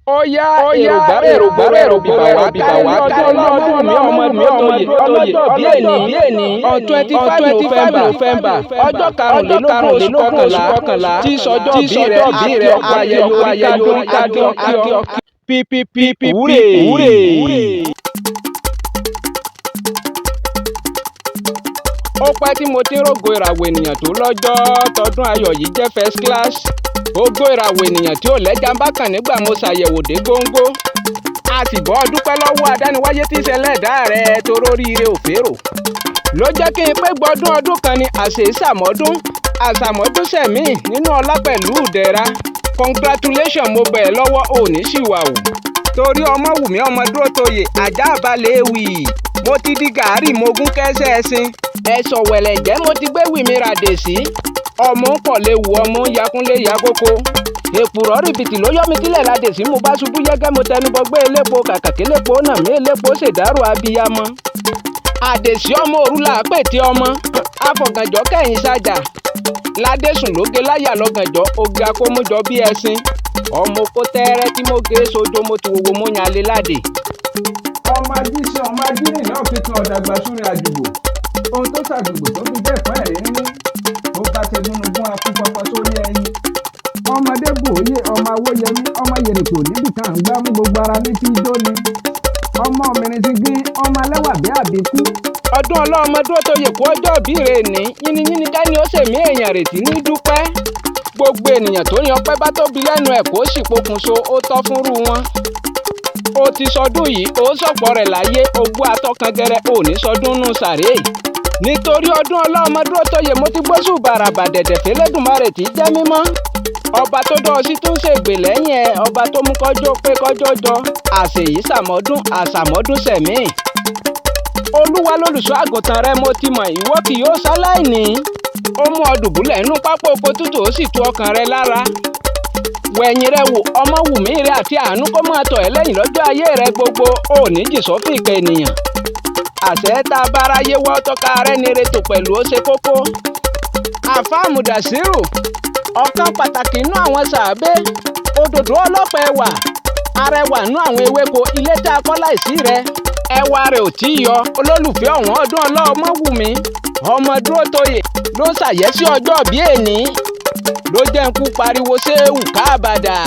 ó yá èrò gbàrò bìbà wá kárí ọdún mi ọmọ ọlọ́jọ́ bí èní on 25 November ọjọ́ karùnlélógún oṣù kọkànlá tí sọjọ́ bí rẹ̀ ọkọ̀ ayẹyẹ orí kádùn pípípí wúrè. Ó pẹ́ tí mo ti ń rògo ìràwọ̀ ènìyàn tó lọ́jọ́ tọdún ayọ̀ yìí jẹ́ first class. Ògo ìràwọ̀ ènìyàn tí ò lẹ́jà ń bá kàn nígbà mo ṣàyẹ̀wò dé góńgó. A sì bọ́ dúpẹ́ lọ́wọ́ adániwáyé tí ṣẹlẹ́dá rẹ̀ toróríire òférò. Ló jẹ́ kí n pé gbọ́dún ọdún kan ni àṣàmọ́dún sẹ̀mí nínú ọlá pẹ̀lú ìdẹ̀ra. Congratulation mo bẹ̀ lọ́wọ́ òní ṣìwàwù. Torí ọmọ wùmí ọmọ dúró toyè ajá balẹ̀ ewì. Mo ti di gàárì mo gún kẹ́sẹ̀ ẹṣin. Ẹ̀sọ̀ wẹ̀lẹ̀ jẹ́ mo ti gbé wì mí ra Adesi. Ọmọ ń pọ̀ léwu ọmọ ń yakunlé yakoko. Èpùrọ́ rìbìtì ló yọ́ mi sílẹ̀ la Adesi mo bá ṣubú yẹ́gẹ́ mo tẹnubọ gbé elépo kàkàkélépo náà mí elépo ṣèdárò abiyamọ. Adesi ọmọ òrùlà pètè ọmọ. Afọ̀gànjọ́ kẹ̀yìn sájà. Ládésùn lóge láyà lọ́gànjọ́ oge akómújọ bí ẹṣin. Ọmọ oko tẹ́rẹ́ tí mo gé sojo mo ti wòwò mo yàn lé láde. Ọmọ ajíṣẹ́ ọmọ ajínì náà fi tan ọ̀dàgbà súnrin àjùbò. Ohun tó ṣàjùbò tó fi jẹ́ ẹ̀fọ́ ẹ̀rí nínú. Ó ká tegúnugún akúpọpọ sórí ẹyin. Ọmọdé bòóyè ọmọ awóyẹmí ọmọ yèrèkò níbì kan ń gbá mú gbogbo ara ní tí ijó ni. Ọmọ mìíràn ti gbin ọmọ alẹ́wà bí àbíkú. Ọdún ọlọ́mọ dúró tó yè kó ọjọ́ bí rè ní yínníyínní dání ó sèmí èèyàn rètí ní dúpẹ́. Gbogbo ènìyàn tó yan ọpẹ́ bá tóbi lẹ́nu ẹ̀ kó sì pokùnso ó tọ́ fúnrú wọn. Ó ti sọdún yìí ó sọ̀pọ̀ rẹ̀ láyé ogún atọ́kangẹrẹ òní sọdún nù sàré. Nítorí ọdún ọlọ́mọ dúró tó yè mo ti gbóṣù bàràbà dẹ̀dẹ̀ fẹ́lẹ́dùmarè tí jẹ́ mímọ́. Ọba tó dọ́ ọ sí tún ṣègbè lẹ́yìn ẹ̀ ọba tó mú kọjọ́ pé kọjọ́ jọ àṣèyí àṣàmọ́dún sẹ̀mí. Olúwa lólùṣọ́ àgùntàn rẹ mo ti mọ̀ ìwọ kì yóò ṣaláìní. Ó mú ọ dùbúlẹ̀ nínú pápá oko tútù ó sì tu ọkàn rẹ lára. Wẹ̀yìn rẹ wò ọmọ wùmí rẹ àti àánú kó máa tọ̀ ẹ́ lẹ́yìn lọ́jọ́ ayé rẹ gbogbo òní jìsọ́fì ìkà ènìyàn. Àṣẹ tá a bára yé wọ́ tọ́ka rẹ ní retò pẹ̀lú ó ṣe kókó. Àfáà Mùdàsírù ọ̀kan pàtàkì inú àwọn sàábé òdòdó ọlọ́pàá ẹwà arẹwà inú àwọn ewéko ilé tá a kọ́ láìsí rẹ ẹwà rẹ̀ ò tí ì yọ olólùfẹ́ ọ̀wọ́n ọdún ọlọ́mọ wùmí ọmọ dúró toyè ló ṣàyẹ́sí ọjọ́ bí èní ló jẹ́ ń kú pariwo séwù káàbàdà.